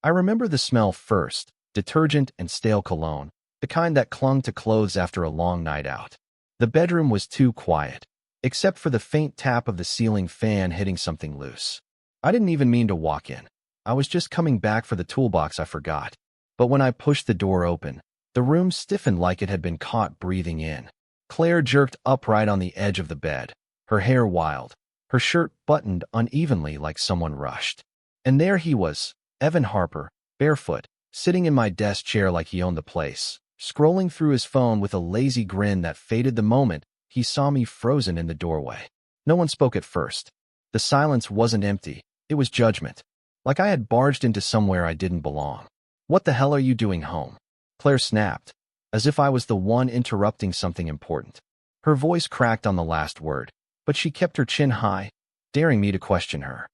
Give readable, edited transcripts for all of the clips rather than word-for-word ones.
I remember the smell first, detergent and stale cologne, the kind that clung to clothes after a long night out. The bedroom was too quiet, except for the faint tap of the ceiling fan hitting something loose. I didn't even mean to walk in. I was just coming back for the toolbox I forgot. But when I pushed the door open, the room stiffened like it had been caught breathing in. Claire jerked upright on the edge of the bed, her hair wild, her shirt buttoned unevenly like someone rushed. And there he was, Evan Harper, barefoot, sitting in my desk chair like he owned the place, scrolling through his phone with a lazy grin that faded the moment he saw me frozen in the doorway. No one spoke at first. The silence wasn't empty, it was judgment. Like I had barged into somewhere I didn't belong. "What the hell are you doing home?" Claire snapped, as if I was the one interrupting something important. Her voice cracked on the last word, but she kept her chin high, daring me to question her.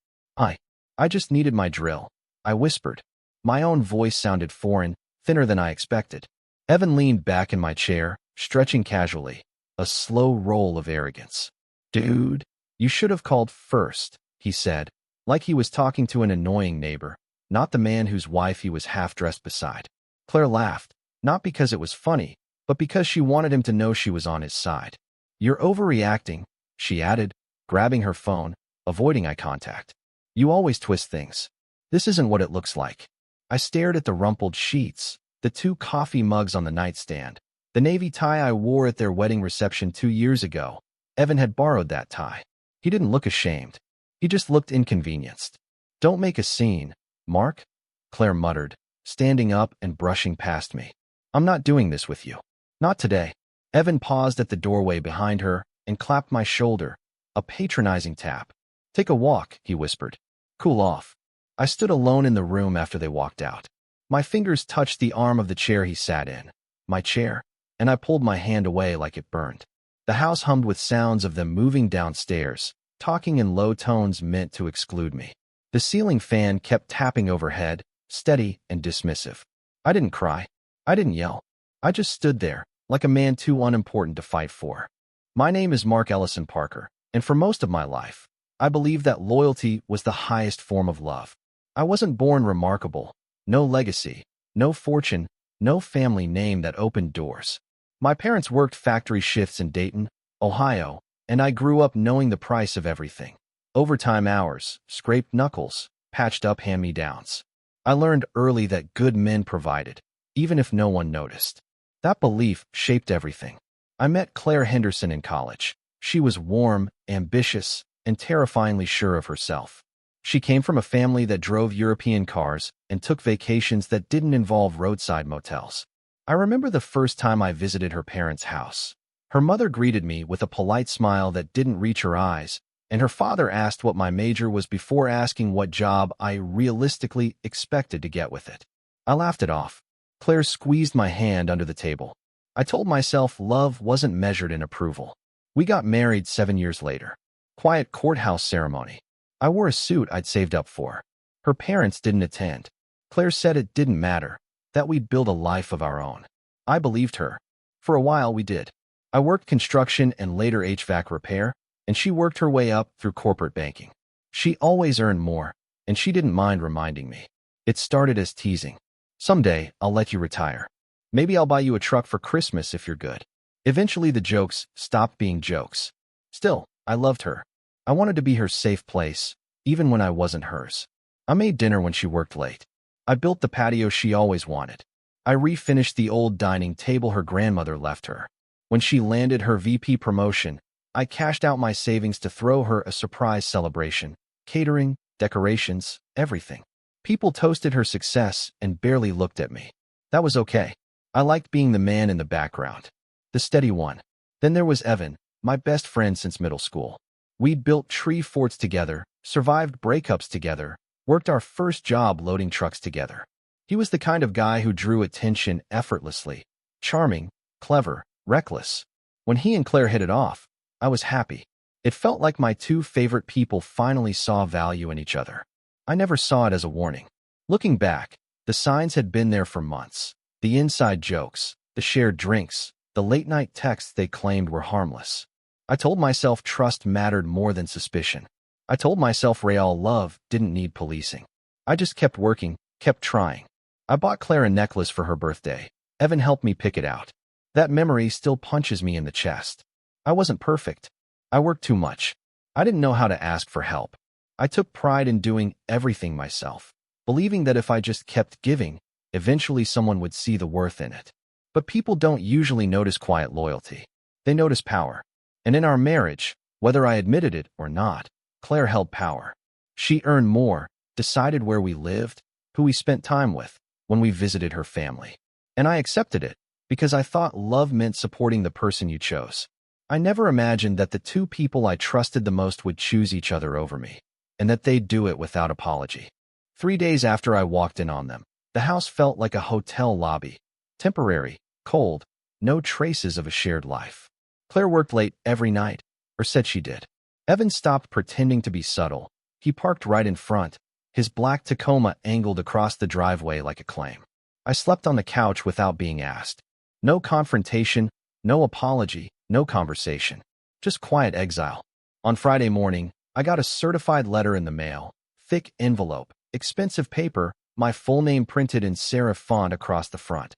I just needed my drill," I whispered. My own voice sounded foreign, thinner than I expected. Evan leaned back in my chair, stretching casually, a slow roll of arrogance. "Dude, you should have called first," he said, like he was talking to an annoying neighbor, not the man whose wife he was half-dressed beside. Claire laughed, not because it was funny, but because she wanted him to know she was on his side. "You're overreacting," she added, grabbing her phone, avoiding eye contact. "You always twist things. This isn't what it looks like." I stared at the rumpled sheets, the 2 coffee mugs on the nightstand, the navy tie I wore at their wedding reception 2 years ago. Evan had borrowed that tie. He didn't look ashamed. He just looked inconvenienced. "Don't make a scene, Mark," Claire muttered, standing up and brushing past me. "I'm not doing this with you. Not today." Evan paused at the doorway behind her and clapped my shoulder, a patronizing tap. "Take a walk," he whispered. "Cool off." I stood alone in the room after they walked out. My fingers touched the arm of the chair he sat in. My chair, and I pulled my hand away like it burned. The house hummed with sounds of them moving downstairs, talking in low tones meant to exclude me. The ceiling fan kept tapping overhead, steady and dismissive. I didn't cry. I didn't yell. I just stood there, like a man too unimportant to fight for. My name is Mark Ellison Parker, and for most of my life, I believed that loyalty was the highest form of love. I wasn't born remarkable, no legacy, no fortune, no family name that opened doors. My parents worked factory shifts in Dayton, Ohio, and I grew up knowing the price of everything. Overtime hours, scraped knuckles, patched up hand-me-downs. I learned early that good men provided, even if no one noticed. That belief shaped everything. I met Claire Henderson in college. She was warm, ambitious, and terrifyingly sure of herself. She came from a family that drove European cars and took vacations that didn't involve roadside motels. I remember the first time I visited her parents' house. Her mother greeted me with a polite smile that didn't reach her eyes, and her father asked what my major was before asking what job I realistically expected to get with it. I laughed it off. Claire squeezed my hand under the table. I told myself love wasn't measured in approval. We got married 7 years later. Quiet courthouse ceremony. I wore a suit I'd saved up for. Her parents didn't attend. Claire said it didn't matter, that we'd build a life of our own. I believed her. For a while we did. I worked construction and later HVAC repair, and she worked her way up through corporate banking. She always earned more, and she didn't mind reminding me. It started as teasing. "Someday, I'll let you retire. Maybe I'll buy you a truck for Christmas if you're good." Eventually the jokes stopped being jokes. Still, I loved her. I wanted to be her safe place, even when I wasn't hers. I made dinner when she worked late. I built the patio she always wanted. I refinished the old dining table her grandmother left her. When she landed her VP promotion, I cashed out my savings to throw her a surprise celebration. Catering, decorations, everything. People toasted her success and barely looked at me. That was okay. I liked being the man in the background. The steady one. Then there was Evan, my best friend since middle school. We'd built tree forts together, survived breakups together, worked our first job loading trucks together. He was the kind of guy who drew attention effortlessly. Charming, clever, reckless. When he and Claire hit it off, I was happy. It felt like my 2 favorite people finally saw value in each other. I never saw it as a warning. Looking back, the signs had been there for months. The inside jokes, the shared drinks, the late-night texts they claimed were harmless. I told myself trust mattered more than suspicion. I told myself real love didn't need policing. I just kept working, Kept trying. I bought Claire a necklace for her birthday. Evan helped me pick it out. That memory still punches me in the chest. I wasn't perfect. I worked too much. I didn't know how to ask for help. I took pride in doing everything myself, believing that if I just kept giving, eventually someone would see the worth in it. But people don't usually notice quiet loyalty. They notice power. And in our marriage, whether I admitted it or not, Claire held power. She earned more, decided where we lived, who we spent time with, when we visited her family. And I accepted it, because I thought love meant supporting the person you chose. I never imagined that the two people I trusted the most would choose each other over me, and that they'd do it without apology. 3 days after I walked in on them, the house felt like a hotel lobby. Temporary, cold, no traces of a shared life. Claire worked late every night, or said she did. Evan stopped pretending to be subtle. He parked right in front, his black Tacoma angled across the driveway like a claim. I slept on the couch without being asked. No confrontation, no apology, no conversation. Just quiet exile. On Friday morning, I got a certified letter in the mail. Thick envelope, expensive paper, my full name printed in serif font across the front.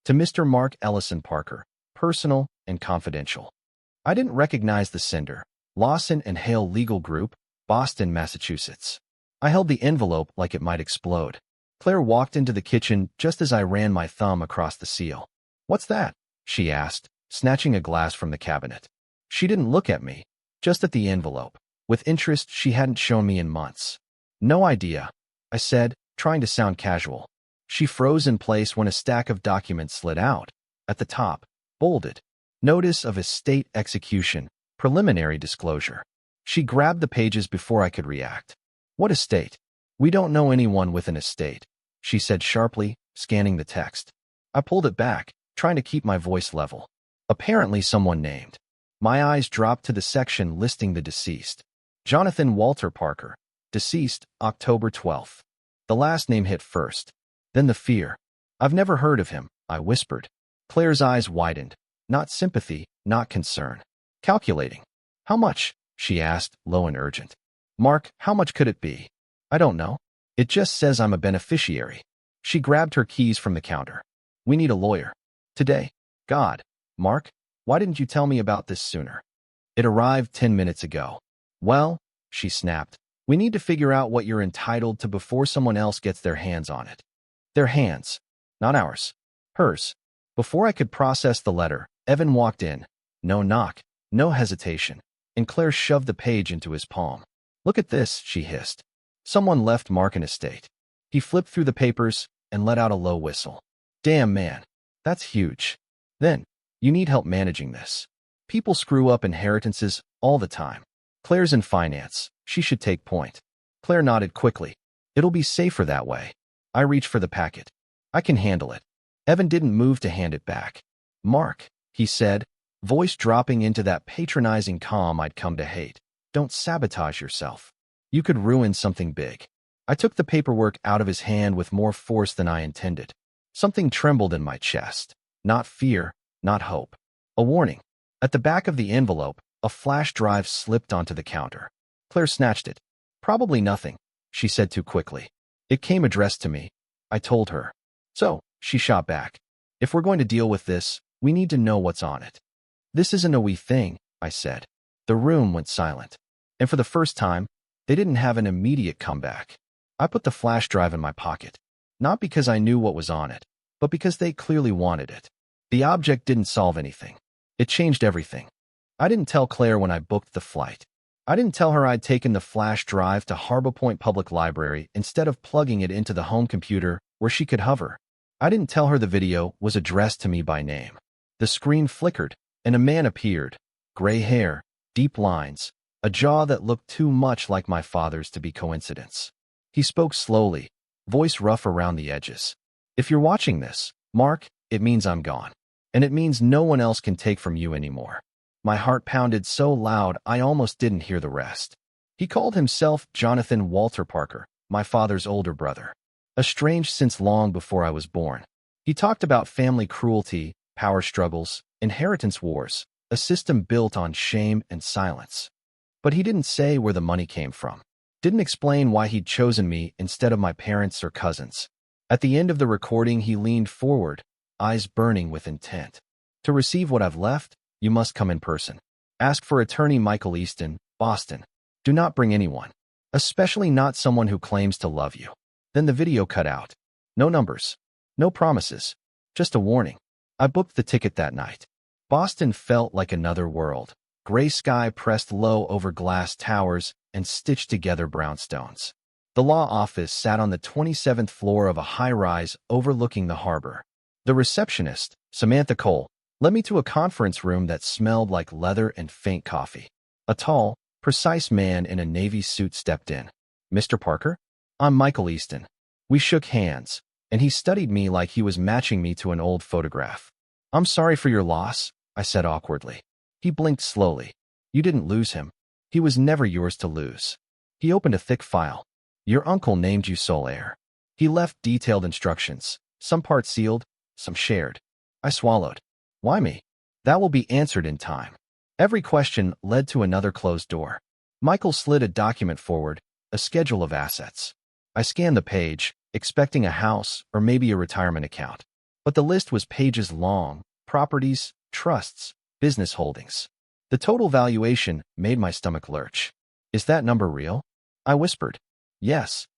To Mr. Mark Ellison Parker, personal and confidential. I didn't recognize the sender. Lawson and Hale Legal Group, Boston, Massachusetts. I held the envelope like it might explode. Claire walked into the kitchen just as I ran my thumb across the seal. "What's that?" she asked, snatching a glass from the cabinet. She didn't look at me, just at the envelope, with interest she hadn't shown me in months. "No idea," I said, trying to sound casual. She froze in place when a stack of documents slid out. At the top, bolded, "Notice of Estate Execution, Preliminary Disclosure." She grabbed the pages before I could react. "What estate?" "We don't know anyone with an estate," she said sharply, scanning the text. I pulled it back, trying to keep my voice level. "Apparently someone named." My eyes dropped to the section listing the deceased. Jonathan Walter Parker, deceased, October 12th. The last name hit first. Then the fear. "I've never heard of him," I whispered. Claire's eyes widened. Not sympathy, not concern. "Calculating." "How much?" she asked, low and urgent. "Mark, how much could it be?" "I don't know. It just says I'm a beneficiary." She grabbed her keys from the counter. "We need a lawyer. Today." "God. Mark, why didn't you tell me about this sooner?" "It arrived 10 minutes ago." "Well," she snapped, "we need to figure out what you're entitled to before someone else gets their hands on it." "Their hands. Not ours. Hers." Before I could process the letter, Evan walked in. No knock, no hesitation, and Claire shoved the page into his palm. "Look at this," she hissed. "Someone left Mark an estate." He flipped through the papers and let out a low whistle. "Damn, man. That's huge." Then, "You need help managing this. People screw up inheritances all the time. Claire's in finance. She should take point." Claire nodded quickly. "It'll be safer that way." I reached for the packet. "I can handle it." Evan didn't move to hand it back. "Mark," he said, voice dropping into that patronizing calm I'd come to hate. "Don't sabotage yourself. You could ruin something big." I took the paperwork out of his hand with more force than I intended. Something trembled in my chest. Not fear, not hope. A warning. At the back of the envelope, a flash drive slipped onto the counter. Claire snatched it. "Probably nothing," she said too quickly. "It came addressed to me." I told her. "So," she shot back, "if we're going to deal with this, we need to know what's on it." "This isn't a we thing," I said. The room went silent. And for the first time, they didn't have an immediate comeback. I put the flash drive in my pocket. Not because I knew what was on it, but because they clearly wanted it. The object didn't solve anything. It changed everything. I didn't tell Claire when I booked the flight. I didn't tell her I'd taken the flash drive to Harbor Point Public Library instead of plugging it into the home computer where she could hover. I didn't tell her the video was addressed to me by name. The screen flickered, and a man appeared. Gray hair, deep lines, a jaw that looked too much like my father's to be coincidence. He spoke slowly, voice rough around the edges. "If you're watching this, Mark, it means I'm gone. And it means no one else can take from you anymore." My heart pounded so loud I almost didn't hear the rest. He called himself Jonathan Walter Parker, my father's older brother. Estranged since long before I was born. He talked about family cruelty, power struggles, inheritance wars, a system built on shame and silence. But he didn't say where the money came from. Didn't explain why he'd chosen me instead of my parents or cousins. At the end of the recording, he leaned forward, eyes burning with intent. To receive what I've left, you must come in person. Ask for attorney Michael Easton, Boston. Do not bring anyone, especially not someone who claims to love you. Then the video cut out. No numbers. No promises. Just a warning. I booked the ticket that night. Boston felt like another world. Gray sky pressed low over glass towers and stitched together brownstones. The law office sat on the 27th floor of a high-rise overlooking the harbor. The receptionist, Samantha Cole, led me to a conference room that smelled like leather and faint coffee. A tall, precise man in a navy suit stepped in. Mr. Parker? I'm Michael Easton. We shook hands, and he studied me like he was matching me to an old photograph. I'm sorry for your loss, I said awkwardly. He blinked slowly. You didn't lose him. He was never yours to lose. He opened a thick file. Your uncle named you sole heir. He left detailed instructions, some parts sealed, some shared. I swallowed. Why me? That will be answered in time. Every question led to another closed door. Michael slid a document forward, a schedule of assets. I scanned the page, expecting a house or maybe a retirement account. But the list was pages long: properties, trusts, business holdings. The total valuation made my stomach lurch. Is that number real? I whispered. Yes.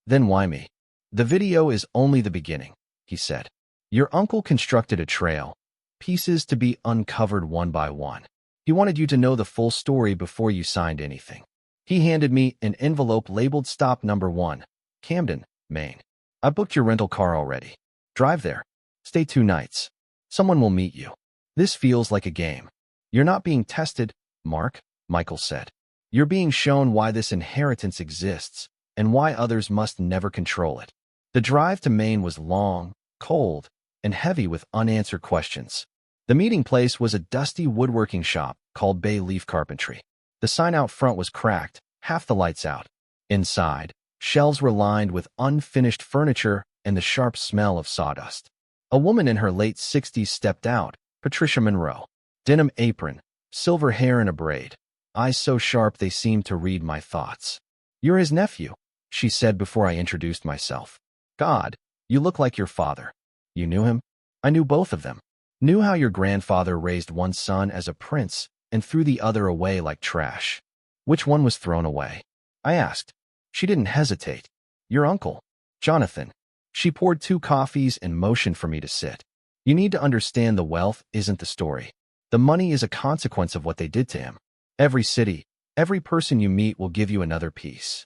Then why me? The video is only the beginning, he said. Your uncle constructed a trail, pieces to be uncovered one by one. He wanted you to know the full story before you signed anything. He handed me an envelope labeled Stop Number 1, Camden, Maine. I booked your rental car already. Drive there. Stay 2 nights. Someone will meet you. This feels like a game. You're not being tested, Mark, Michael said. You're being shown why this inheritance exists and why others must never control it. The drive to Maine was long, cold, and heavy with unanswered questions. The meeting place was a dusty woodworking shop called Bay Leaf Carpentry. The sign out front was cracked, half the lights out. Inside, shelves were lined with unfinished furniture and the sharp smell of sawdust. A woman in her late 60s stepped out, Patricia Monroe. Denim apron, silver hair in a braid, eyes so sharp they seemed to read my thoughts. You're his nephew, she said before I introduced myself. God, you look like your father. You knew him? I knew both of them. Knew how your grandfather raised one son as a prince and threw the other away like trash. Which one was thrown away? I asked. She didn't hesitate. Your uncle, Jonathan. She poured 2 coffees and motioned for me to sit. You need to understand the wealth isn't the story. The money is a consequence of what they did to him. Every city, every person you meet will give you another piece.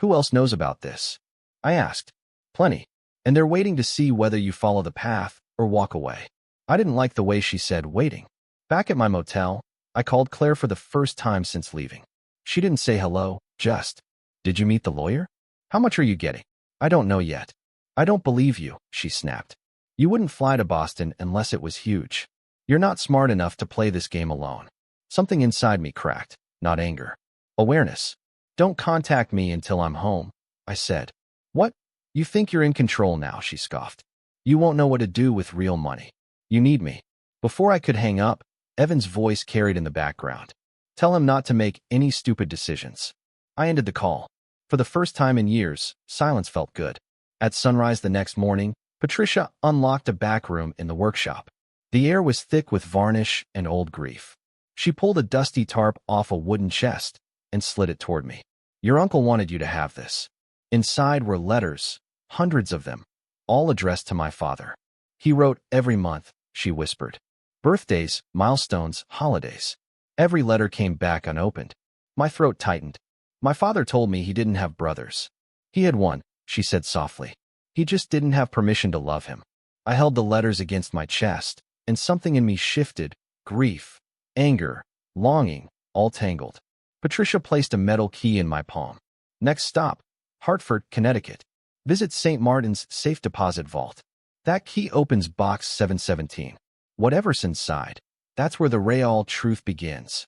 Who else knows about this? I asked. Plenty. And they're waiting to see whether you follow the path or walk away. I didn't like the way she said waiting. Back at my motel, I called Claire for the first time since leaving. She didn't say hello, just, did you meet the lawyer? How much are you getting? I don't know yet. I don't believe you, she snapped. You wouldn't fly to Boston unless it was huge. You're not smart enough to play this game alone. Something inside me cracked, not anger. Awareness. Don't contact me until I'm home, I said. What? You think you're in control now, she scoffed. You won't know what to do with real money. You need me. Before I could hang up, Evan's voice carried in the background. Tell him not to make any stupid decisions. I ended the call. For the first time in years, silence felt good. At sunrise the next morning, Patricia unlocked a back room in the workshop. The air was thick with varnish and old grief. She pulled a dusty tarp off a wooden chest and slid it toward me. Your uncle wanted you to have this. Inside were letters, hundreds of them, all addressed to my father. He wrote every month, she whispered. Birthdays, milestones, holidays. Every letter came back unopened. My throat tightened. My father told me he didn't have brothers. He had one, she said softly. He just didn't have permission to love him. I held the letters against my chest, and something in me shifted, grief, anger, longing, all tangled. Patricia placed a metal key in my palm. Next stop, Hartford, Connecticut. Visit St. Martin's Safe Deposit Vault. That key opens box 717. Whatever's inside, that's where the real truth begins.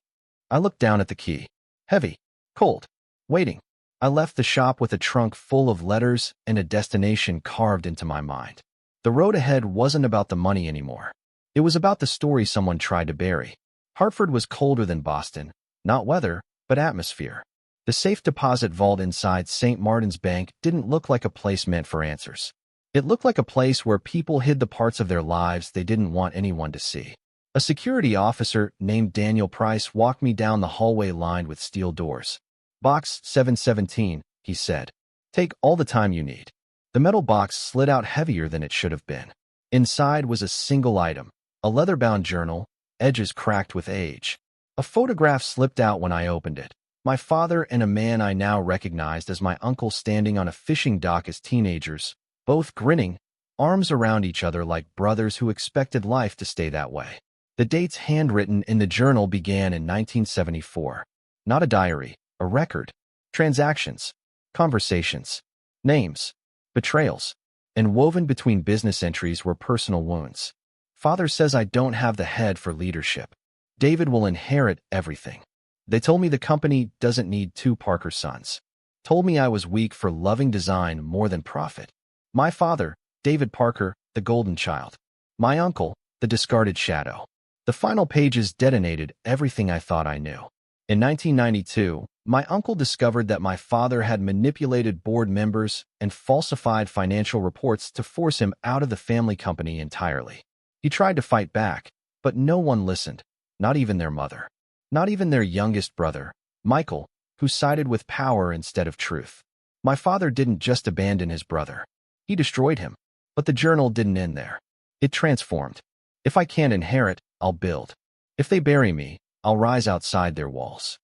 I looked down at the key. Heavy, cold, waiting. I left the shop with a trunk full of letters and a destination carved into my mind. The road ahead wasn't about the money anymore. It was about the story someone tried to bury. Hartford was colder than Boston, not weather, but atmosphere. The safe deposit vault inside St. Martin's Bank didn't look like a place meant for answers. It looked like a place where people hid the parts of their lives they didn't want anyone to see. A security officer named Daniel Price walked me down the hallway lined with steel doors. "Box 717, he said. "Take all the time you need." The metal box slid out heavier than it should have been. Inside was a single item, a leather-bound journal, edges cracked with age. A photograph slipped out when I opened it. My father and a man I now recognized as my uncle standing on a fishing dock as teenagers, both grinning, arms around each other like brothers who expected life to stay that way. The dates handwritten in the journal began in 1974. Not a diary, a record. Transactions, conversations, names, betrayals, and woven between business entries were personal wounds. "Father says I don't have the head for leadership. David will inherit everything. They told me the company doesn't need two Parker sons. Told me I was weak for loving design more than profit. My father, David Parker, the golden child. My uncle, the discarded shadow." The final pages detonated everything I thought I knew. In 1992, my uncle discovered that my father had manipulated board members and falsified financial reports to force him out of the family company entirely. He tried to fight back, but no one listened, not even their mother. Not even their youngest brother, Michael, who sided with power instead of truth. My father didn't just abandon his brother. He destroyed him. But the journal didn't end there. It transformed. "If I can't inherit, I'll build. If they bury me, I'll rise outside their walls.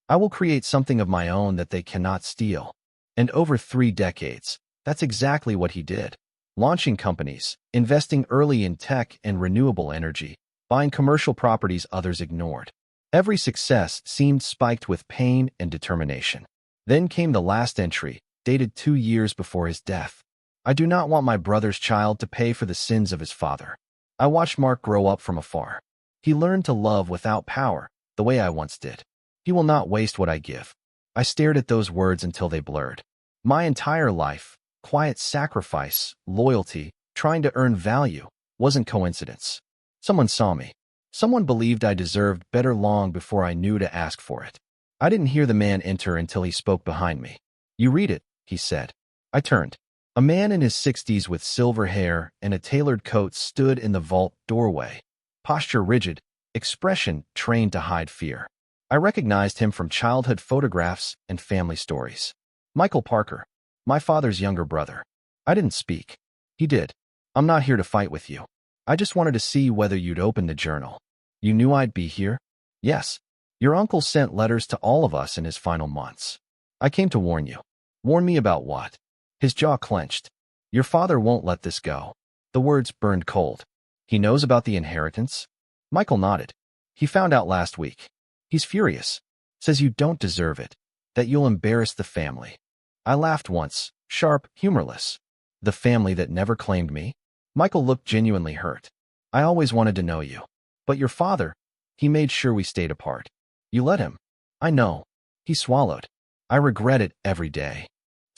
I will create something of my own that they cannot steal." And over 3 decades, that's exactly what he did. Launching companies, investing early in tech and renewable energy, buying commercial properties others ignored. Every success seemed spiked with pain and determination. Then came the last entry, dated 2 years before his death. "I do not want my brother's child to pay for the sins of his father." I watched Mark grow up from afar. He learned to love without power, the way I once did. "He will not waste what I give." I stared at those words until they blurred. My entire life, quiet sacrifice, loyalty, trying to earn value, wasn't coincidence. Someone saw me. Someone believed I deserved better long before I knew to ask for it. I didn't hear the man enter until he spoke behind me. "You read it," he said. I turned. A man in his 60s with silver hair and a tailored coat stood in the vault doorway, posture rigid, expression trained to hide fear. I recognized him from childhood photographs and family stories. Michael Parker, my father's younger brother. I didn't speak. He did. "I'm not here to fight with you. I just wanted to see whether you'd open the journal. You knew I'd be here?" "Yes. Your uncle sent letters to all of us in his final months." "I came to warn you." "Warn me about what?" His jaw clenched. "Your father won't let this go." The words burned cold. "He knows about the inheritance?" Michael nodded. "He found out last week. He's furious. Says you don't deserve it, that you'll embarrass the family." I laughed once, sharp, humorless. "The family that never claimed me?" Michael looked genuinely hurt. "I always wanted to know you. But your father, he made sure we stayed apart. You let him." "I know." He swallowed. "I regret it every day."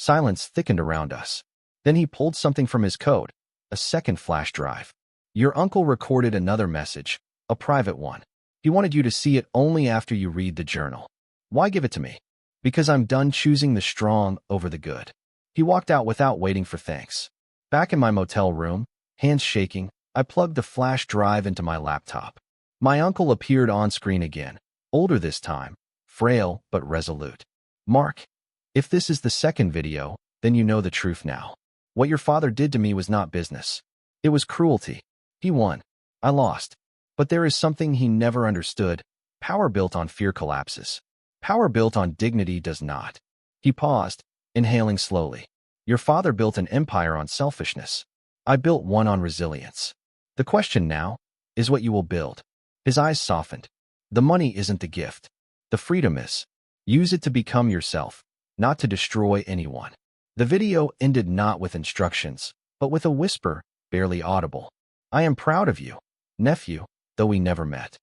Silence thickened around us. Then he pulled something from his coat, a second flash drive. "Your uncle recorded another message, a private one. He wanted you to see it only after you read the journal." "Why give it to me?" "Because I'm done choosing the strong over the good." He walked out without waiting for thanks. Back in my motel room, hands shaking, I plugged the flash drive into my laptop. My uncle appeared on screen again, older this time, frail but resolute. "Mark, if this is the second video, then you know the truth now. What your father did to me was not business. It was cruelty. He won. I lost. But there is something he never understood. Power built on fear collapses. Power built on dignity does not." He paused, inhaling slowly. "Your father built an empire on selfishness. I built one on resilience. The question now is what you will build." His eyes softened. "The money isn't the gift. The freedom is. Use it to become yourself, not to destroy anyone." The video ended not with instructions, but with a whisper, barely audible. "I am proud of you, nephew, though we never met."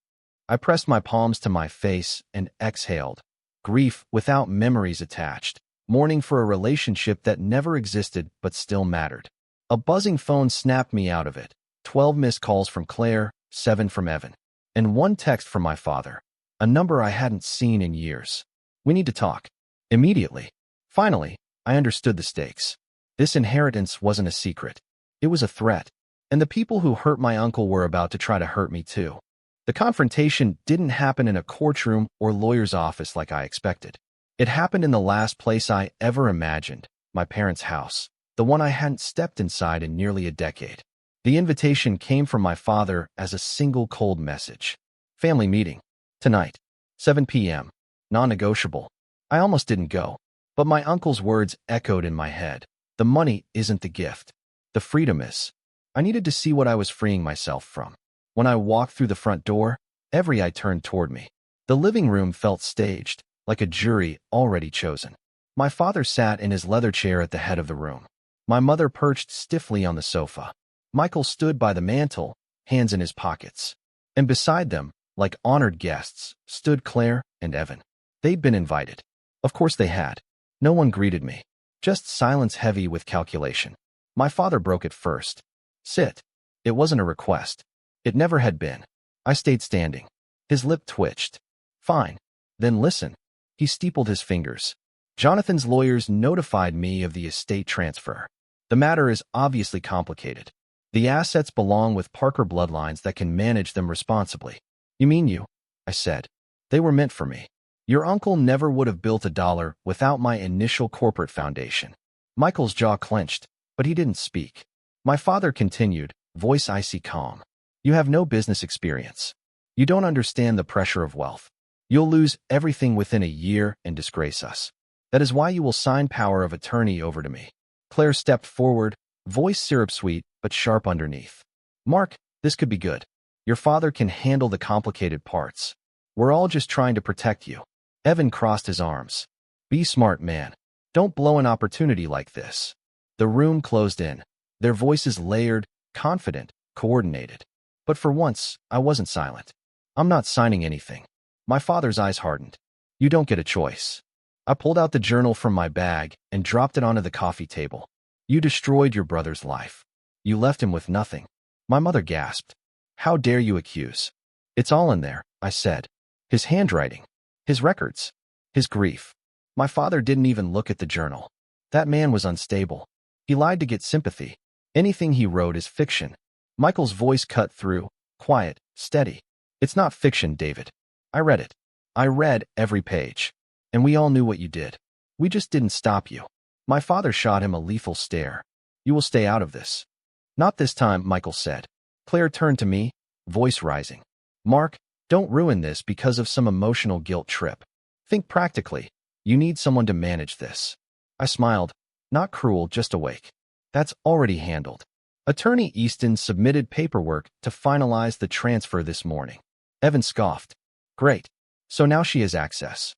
I pressed my palms to my face and exhaled. Grief without memories attached, mourning for a relationship that never existed but still mattered. A buzzing phone snapped me out of it. 12 missed calls from Claire, 7 from Evan, and 1 text from my father, a number I hadn't seen in years. "We need to talk. Immediately." Finally, I understood the stakes. This inheritance wasn't a secret. It was a threat, and the people who hurt my uncle were about to try to hurt me too. The confrontation didn't happen in a courtroom or lawyer's office like I expected. It happened in the last place I ever imagined, my parents' house, the one I hadn't stepped inside in nearly a decade. The invitation came from my father as a single cold message. Family meeting. Tonight. 7 p.m. Non-negotiable. I almost didn't go, but my uncle's words echoed in my head. The money isn't the gift. The freedom is. I needed to see what I was freeing myself from. When I walked through the front door, every eye turned toward me. The living room felt staged, like a jury already chosen. My father sat in his leather chair at the head of the room. My mother perched stiffly on the sofa. Michael stood by the mantel, hands in his pockets. And beside them, like honored guests, stood Claire and Evan. They'd been invited. Of course they had. No one greeted me. Just silence heavy with calculation. My father broke it first. Sit. It wasn't a request. It never had been. I stayed standing. His lip twitched. Fine. Then listen. He steepled his fingers. Jonathan's lawyers notified me of the estate transfer. The matter is obviously complicated. The assets belong with Parker bloodlines that can manage them responsibly. You mean you? I said. They were meant for me. Your uncle never would have built $1 without my initial corporate foundation. Michael's jaw clenched, but he didn't speak. My father continued, voice icy calm. You have no business experience. You don't understand the pressure of wealth. You'll lose everything within a year and disgrace us. That is why you will sign power of attorney over to me. Claire stepped forward, voice syrup-sweet but sharp underneath. Mark, this could be good. Your father can handle the complicated parts. We're all just trying to protect you. Evan crossed his arms. Be smart, man. Don't blow an opportunity like this. The room closed in. Their voices layered, confident, coordinated. But for once, I wasn't silent. I'm not signing anything. My father's eyes hardened. You don't get a choice. I pulled out the journal from my bag and dropped it onto the coffee table. You destroyed your brother's life. You left him with nothing. My mother gasped. How dare you accuse? It's all in there, I said. His handwriting. His records. His grief. My father didn't even look at the journal. That man was unstable. He lied to get sympathy. Anything he wrote is fiction. Michael's voice cut through, quiet, steady. It's not fiction, David. I read it. I read every page. And we all knew what you did. We just didn't stop you. My father shot him a lethal stare. You will stay out of this. Not this time, Michael said. Claire turned to me, voice rising. Mark, don't ruin this because of some emotional guilt trip. Think practically. You need someone to manage this. I smiled. Not cruel, just awake. That's already handled. Attorney Easton submitted paperwork to finalize the transfer this morning. Evan scoffed. Great. So now she has access.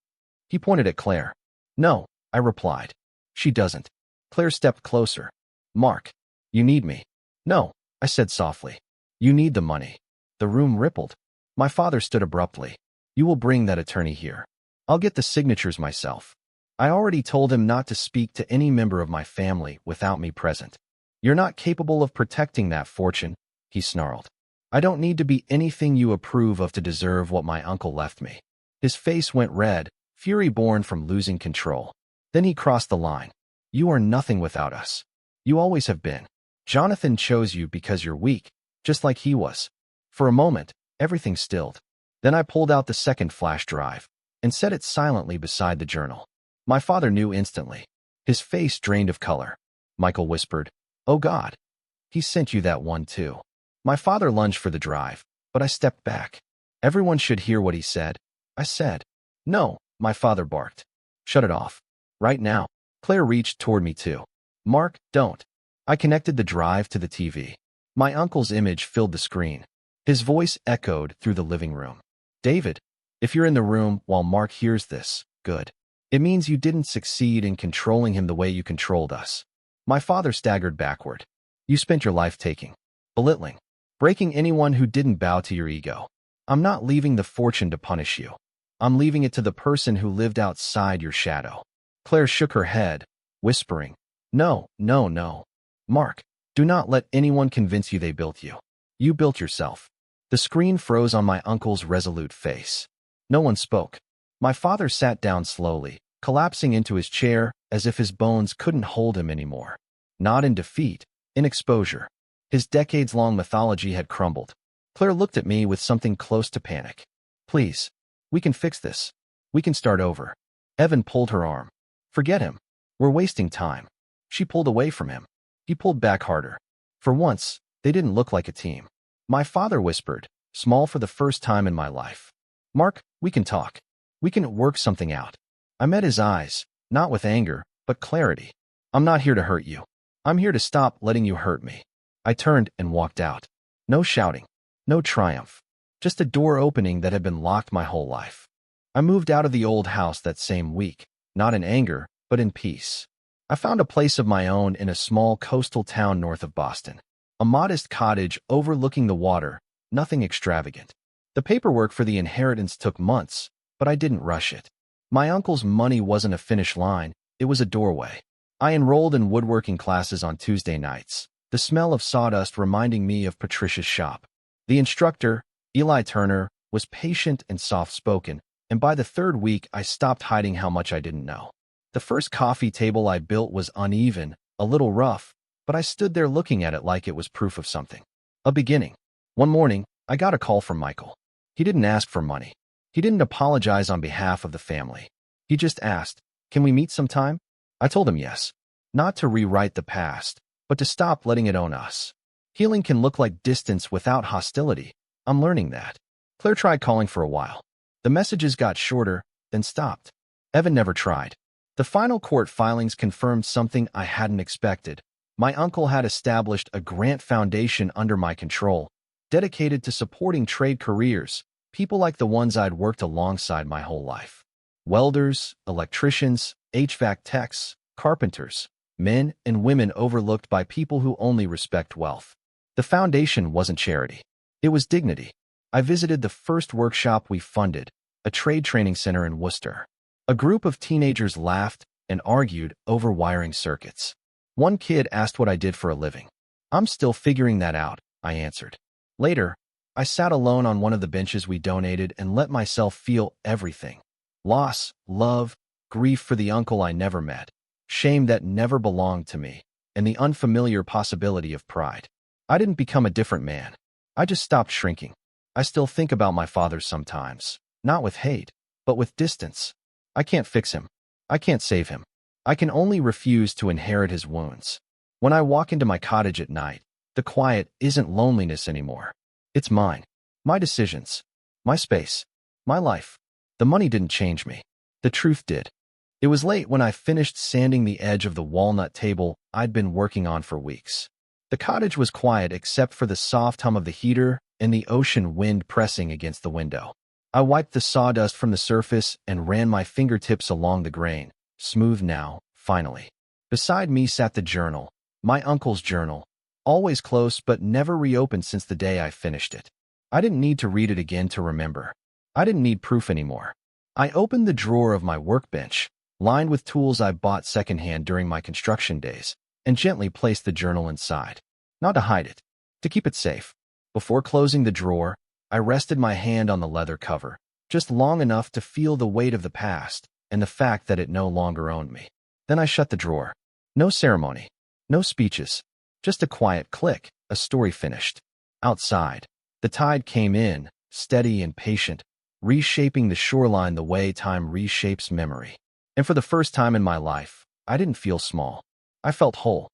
He pointed at Claire. No, I replied. She doesn't. Claire stepped closer. Mark, you need me. No, I said softly. You need the money. The room rippled. My father stood abruptly. You will bring that attorney here. I'll get the signatures myself. I already told him not to speak to any member of my family without me present. You're not capable of protecting that fortune, he snarled. I don't need to be anything you approve of to deserve what my uncle left me. His face went red, fury born from losing control. Then he crossed the line. You are nothing without us. You always have been. Jonathan chose you because you're weak, just like he was. For a moment, everything stilled. Then I pulled out the second flash drive and set it silently beside the journal. My father knew instantly. His face drained of color. Michael whispered, Oh God. He sent you that one too. My father lunged for the drive, but I stepped back. Everyone should hear what he said. I said. No, my father barked. Shut it off. Right now. Claire reached toward me too. Mark, don't. I connected the drive to the TV. My uncle's image filled the screen. His voice echoed through the living room. David, if you're in the room while Mark hears this, good. It means you didn't succeed in controlling him the way you controlled us. My father staggered backward. You spent your life taking, belittling, breaking anyone who didn't bow to your ego. I'm not leaving the fortune to punish you. I'm leaving it to the person who lived outside your shadow. Claire shook her head, whispering, No, no, no. Mark, do not let anyone convince you they built you. You built yourself. The screen froze on my uncle's resolute face. No one spoke. My father sat down slowly, collapsing into his chair as if his bones couldn't hold him anymore. Not in defeat, in exposure. His decades-long mythology had crumbled. Claire looked at me with something close to panic. Please, we can fix this. We can start over. Evan pulled her arm. Forget him. We're wasting time. She pulled away from him. He pulled back harder. For once, they didn't look like a team. My father whispered, small for the first time in my life. Mark, we can talk. We can work something out. I met his eyes, not with anger, but clarity. I'm not here to hurt you. I'm here to stop letting you hurt me. I turned and walked out. No shouting. No triumph. Just a door opening that had been locked my whole life. I moved out of the old house that same week, not in anger, but in peace. I found a place of my own in a small coastal town north of Boston. A modest cottage overlooking the water, nothing extravagant. The paperwork for the inheritance took months, but I didn't rush it. My uncle's money wasn't a finish line, it was a doorway. I enrolled in woodworking classes on Tuesday nights, the smell of sawdust reminding me of Patricia's shop. The instructor, Eli Turner, was patient and soft-spoken, and by the third week I stopped hiding how much I didn't know. The first coffee table I built was uneven, a little rough, but I stood there looking at it like it was proof of something. A beginning. One morning, I got a call from Michael. He didn't ask for money. He didn't apologize on behalf of the family. He just asked, "Can we meet sometime?" I told him yes. Not to rewrite the past, but to stop letting it own us. Healing can look like distance without hostility. I'm learning that. Claire tried calling for a while. The messages got shorter, then stopped. Evan never tried. The final court filings confirmed something I hadn't expected. My uncle had established a grant foundation under my control, dedicated to supporting trade careers, people like the ones I'd worked alongside my whole life. Welders, electricians, HVAC techs, carpenters, men and women overlooked by people who only respect wealth. The foundation wasn't charity. It was dignity. I visited the first workshop we funded, a trade training center in Worcester. A group of teenagers laughed and argued over wiring circuits. One kid asked what I did for a living. "I'm still figuring that out," I answered. Later, I sat alone on one of the benches we donated and let myself feel everything. Loss, love, grief for the uncle I never met, shame that never belonged to me, and the unfamiliar possibility of pride. I didn't become a different man. I just stopped shrinking. I still think about my father sometimes, not with hate, but with distance. I can't fix him. I can't save him. I can only refuse to inherit his wounds. When I walk into my cottage at night, the quiet isn't loneliness anymore. It's mine. My decisions. My space. My life. The money didn't change me. The truth did. It was late when I finished sanding the edge of the walnut table I'd been working on for weeks. The cottage was quiet except for the soft hum of the heater and the ocean wind pressing against the window. I wiped the sawdust from the surface and ran my fingertips along the grain, smooth now, finally. Beside me sat the journal, my uncle's journal, always close but never reopened since the day I finished it. I didn't need to read it again to remember. I didn't need proof anymore. I opened the drawer of my workbench, lined with tools I bought secondhand during my construction days, and gently placed the journal inside. Not to hide it, to keep it safe. Before closing the drawer, I rested my hand on the leather cover, just long enough to feel the weight of the past and the fact that it no longer owned me. Then I shut the drawer. No ceremony, no speeches, just a quiet click, a story finished. Outside, the tide came in, steady and patient, reshaping the shoreline the way time reshapes memory. And for the first time in my life, I didn't feel small. I felt whole.